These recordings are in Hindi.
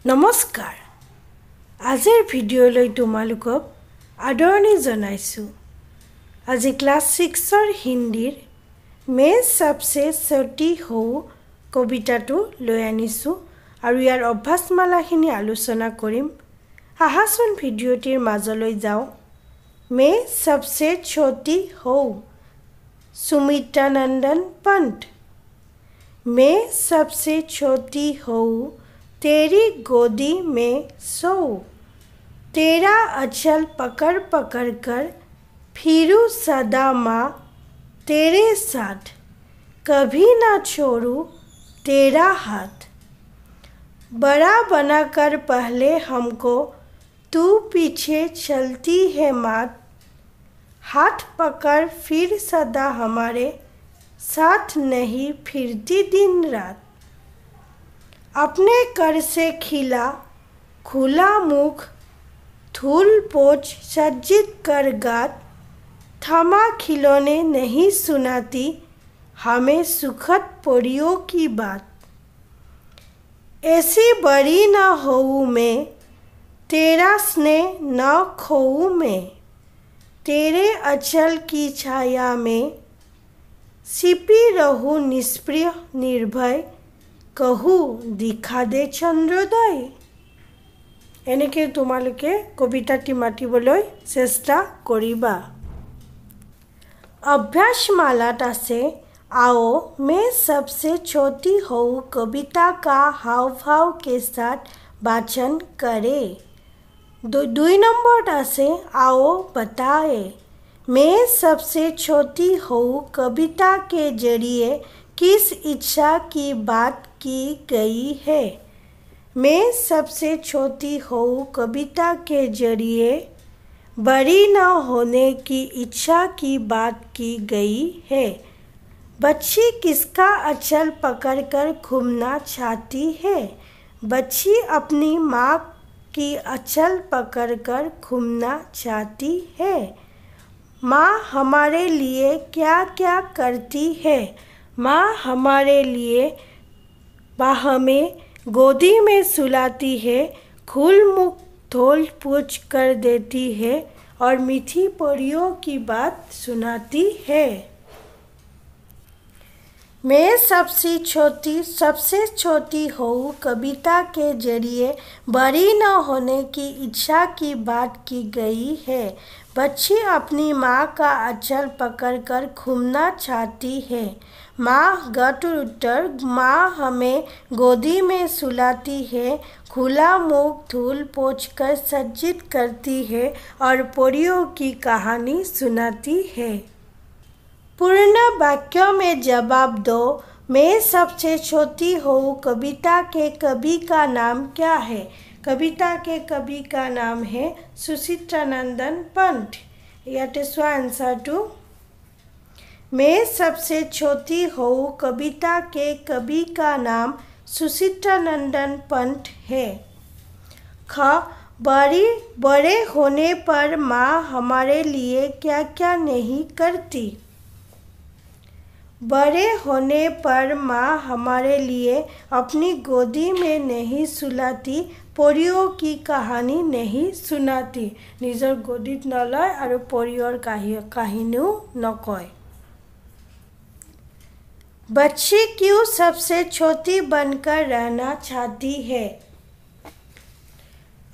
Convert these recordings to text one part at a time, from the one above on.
নমস্কাৰ। আজিৰ ভিডিঅ'লৈ তোমালোকক আদৰণি জনাইছোঁ। আজি ক্লাছ 6ৰ হিন্দীৰ মে সবসে ছোটি হও কবিতাটো লৈ আনিছোঁ আৰু ইয়াৰ অভ্যাসমালাখিনি আলোচনা কৰিম। আহাচোন ভিডিঅ'টিৰ মাজলৈ যাওঁ। মে সবসে ছোটি হও সুমিত্ৰা নন্দন পন্ত। मैं सबसे छोटी हूँ तेरी गोदी में सो, तेरा अचल पकड़ पकड़ कर फिरूँ सदा माँ तेरे साथ, कभी ना छोड़ूँ तेरा हाथ। बड़ा बनाकर पहले हमको तू पीछे चलती है मात, हाथ पकड़ फिर सदा हमारे साथ नहीं फिरती दिन रात। अपने कर से खिला खुला मुख धूल पोछ सज्जित कर गात, थमा खिलौने नहीं सुनाती हमें सुखद परियों की बात। ऐसी बड़ी न होऊँ मैं तेरा स्नेह न खोऊँ मैं, तेरे अचल की छाया में सिपी रहूँ निष्प्रिय निर्भय, कहूँ दिखा दे चंद्रोदय। এনেকৈ তোমালোকে কবিতাটি মাতিবলৈ চেষ্টা কৰিবা। अभ्यासमालात আছে आओ मैं सबसे छोटी हूँ कविता का हाव भाव के साथ वाचन करे। 2 नंबरत আছে आओ बताए मैं सबसे छोटी हूँ कविता के जरिए किस इच्छा की बात की गई है। मैं सबसे छोटी हूँ कविता के जरिए बड़ी न होने की इच्छा की बात की गई है। बच्ची किसका अचल पकड़कर घूमना चाहती है। बच्ची अपनी माँ की अचल पकड़कर घूमना चाहती है। माँ हमारे लिए क्या क्या करती है। माँ हमारे लिए हमें गोदी में सुलाती है, खुल मुख धोल पूछ कर देती है और मीठी परियों की बात सुनाती है। मैं सबसे छोटी हूँ कविता के जरिए बड़ी न होने की इच्छा की बात की गई है। बच्ची अपनी माँ का अचल पकड़कर घूमना चाहती है। माँ गटुर उत्तर माँ हमें गोदी में सुलाती है, खुला मुख धूल पोंछकर सज्जित करती है और परियों की कहानी सुनाती है। पूर्ण वाक्य में जवाब दो। मैं सबसे छोटी हूँ कविता के कवि का नाम क्या है। कविता के कवि का नाम है सुचित्रा नंदन पंत। याते चोৱা आंसरটো मैं सबसे छोटी हूँ कविता के कवि का नाम सुचित्रा नंदन पंत है। ख बड़े होने पर माँ हमारे लिए क्या क्या नहीं करती। बड़े होने पर माँ हमारे लिए अपनी गोदी में नहीं सुलाती, परियों की कहानी नहीं सुनाती। निजर गोदीत नलय और परियोर कहानियों नकय। बच्ची क्यों सबसे छोटी बनकर रहना चाहती है।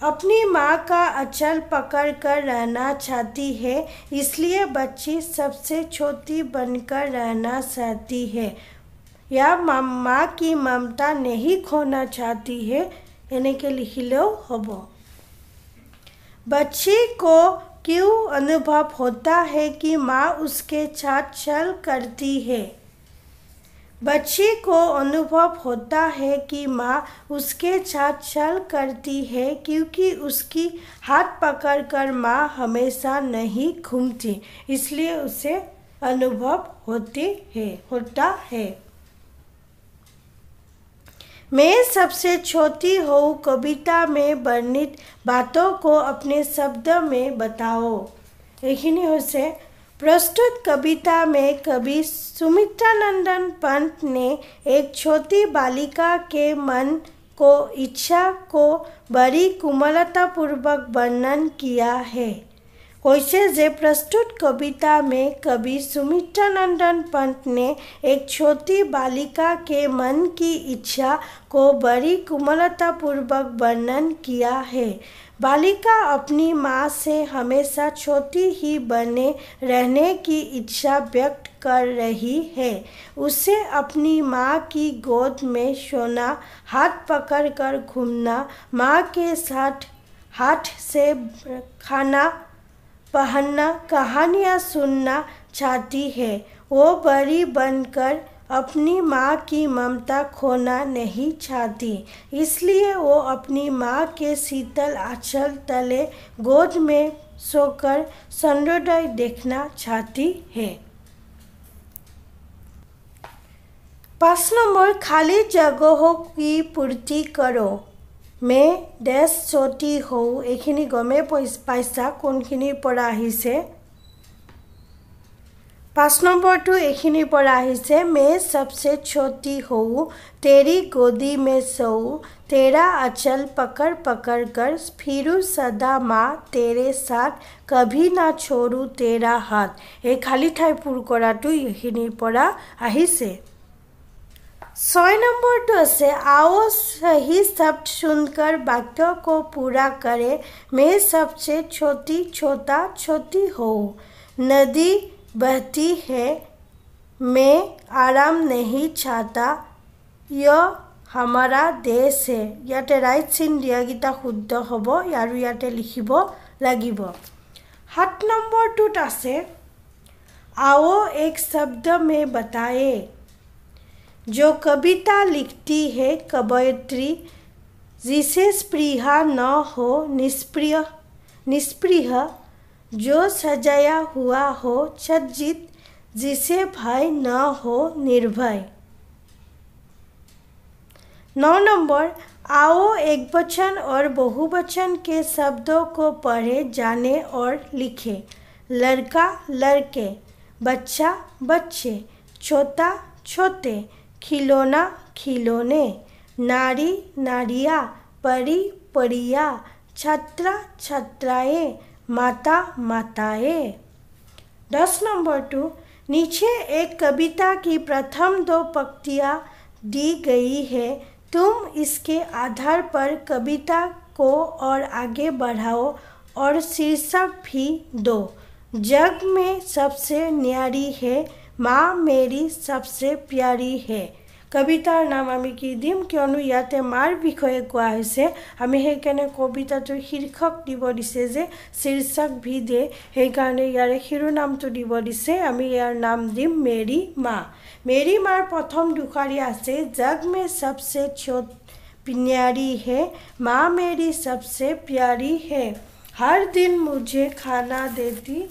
अपनी माँ का अचल पकड़कर रहना चाहती है, इसलिए बच्ची सबसे छोटी बनकर रहना चाहती है। या माँ की ममता नहीं खोना चाहती है। এনেকৈ লিখিলেও হ'ব। बच्ची को क्यों अनुभव होता है कि माँ उसके साथ छल करती है। बच्ची को अनुभव होता है कि माँ उसके साथ छल करती है क्योंकि उसकी हाथ पकड़कर माँ हमेशा नहीं घूमती, इसलिए उसे अनुभव होता है। मैं सबसे छोटी हूँ कविता में वर्णित बातों को अपने शब्द में बताओ। এইখিনি হৈছে प्रस्तुत कविता में कवि सुमित्रा नंदन पंत ने एक छोटी बालिका के मन को इच्छा को बड़ी कोमलतापूर्वक वर्णन किया है। कैसे जे प्रस्तुत कविता में कवि सुमित्रानंदन पंत ने एक छोटी बालिका के मन की इच्छा को बड़ी कोमलतापूर्वक वर्णन किया है। बालिका अपनी माँ से हमेशा छोटी ही बने रहने की इच्छा व्यक्त कर रही है। उसे अपनी माँ की गोद में सोना, हाथ पकड़कर घूमना, माँ के साथ हाथ से खाना पहनना, कहानियाँ सुनना चाहती है। वो बड़ी बनकर अपनी माँ की ममता खोना नहीं चाहती, इसलिए वो अपनी माँ के शीतल आंचल तले गोद में सोकर सूर्योदय देखना चाहती है। 5 नंबर खाली जगहों की पूर्ति करो। मैं देश छोटी हूँ, এইখিনি গমে পাইছা কোনখিনিৰ পৰা আহিছে। 5 नंबरটো এইখিনিৰ পৰা আহিছে। मैं सबसे छोटी हूँ, तेरी गोदी में सोऊं, तेरा आंचल पकड़ पकड़ कर फिरूं सदा माँ तेरे साथ, कभी ना छोड़ू तेरा हाथ। এই খালি ঠাই পূৰ কৰাটো এইখিনিৰ পৰা আহিছে। 6 नंबर से आओ सही शब्द सुनकर वाक्य को पूरा करें। मैं सबसे छोटी छोटा छोटी हूँ, नदी बहती है, मैं आराम नहीं चाहता, यह हमारा देश है। याते राइट चिन दियागिता शुद्ध हब और याते लिखिब लागिब। 7 नंबर आछे आओ एक शब्द में बताए। जो कविता लिखती है कवयित्री, जिसे स्पृहा न हो निष्पृह, जो सजाया हुआ हो सज्जित, जिसे भय न हो निर्भय। 9 नंबर आओ एक वचन और बहुवचन के शब्दों को पढ़े, जाने और लिखे। लड़का लड़के, बच्चा बच्चे, छोटा छोटे, खिलौना खिलौने, नारी नारियाँ, परी परियाँ, छात्रा छात्राएँ, माता माताएँ। 10 नंबर नीचे एक कविता की प्रथम 2 पंक्तियाँ दी गई है। तुम इसके आधार पर कविता को और आगे बढ़ाओ और शीर्षक भी दो। जग में सबसे न्यारी है, माँ मेरी सबसे प्यारी है। कवितार नाम आमी कि दिम कियनो याते मार विषये कोৱা হৈছে। आमी हेकाৰণে कविताটোৰ शीर्षक দিব দিছে যে शीर्षक भी दे, हेकाৰণে ইয়াৰে শিৰোনামটো দিব দিছে। আমি ইয়াৰ नाम दिम मेरी माँ। मेरी मार प्रथम दुखारी আছে, जग में सबसे न्यारी है, माँ मेरी सबसे प्यारी है, हर दिन मुझे खाना देती,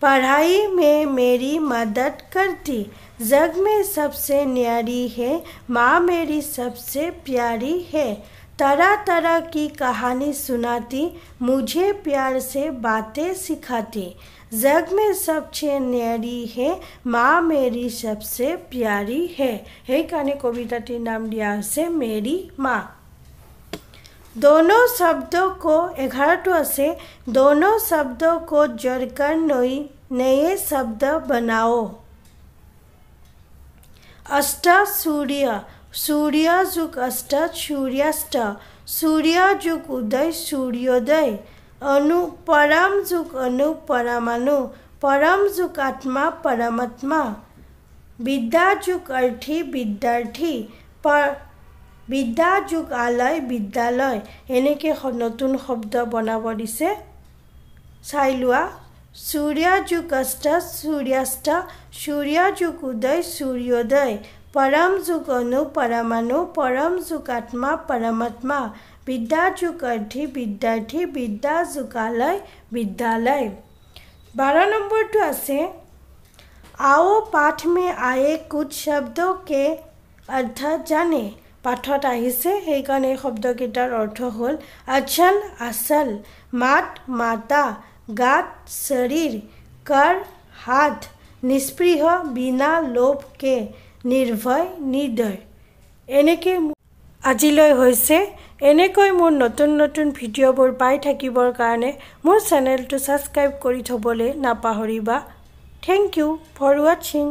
पढ़ाई में मेरी मदद करती, जग में सबसे न्यारी है, माँ मेरी सबसे प्यारी है, तरह तरह की कहानी सुनाती, मुझे प्यार से बातें सिखाती, जग में सबसे न्यारी है, माँ मेरी सबसे प्यारी है। हेकाৰণে कविताটিৰ नाम दिया है मेरी माँ। दोनों शब्दों को 11 से दोनों शब्दों को जोड़कर नए शब्द बनाओ। अष्ट सूर्य, सूर्य जुग अष्ट सूर्यास्त, सूर्य जुग उदय सूर्योदय, अनु परम जुग अनु परमाणु, परम जुग आत्मा परमात्मा, विद्या जुग अर्थी विद्यार्थी, विद्या जुग आलय विद्यालय। এনেকে নতুন শব্দ বনাব দিছে, চাই লোৱা। सूर्य जुग अष्ट सूर्यास्त, सूर्य जुग उदय सूर्योदय, परम जुग अनु परमाणु, परम जुग आत्मा परमात्मा, विद्या जुग अर्थी विद्यार्थी, विद्या जुग आलय विद्यालय। 12 नंबर आछे आओ पाठ में आए कुछ शब्दों के अर्थ जाने। पाठत आहिছে সেইকাৰণে শব্দকেইটাৰ अर्थ हल अचल आसल, मात माता, गात शरीर, कर हाथ, निष्पृह बिना लोभ के, নিৰ্ভয় নিৰ্দয়। এনেকৈ আজিলৈ হৈছে। এনেকৈ মোৰ নতুন নতুন ভিডিঅ'বোৰ পাই থাকিবৰ কাৰণে মোৰ চেনেলটো ছাবস্ক্ৰাইব কৰি থ'বলৈ নাপাহৰিবা। Thank you for ৱাচিং।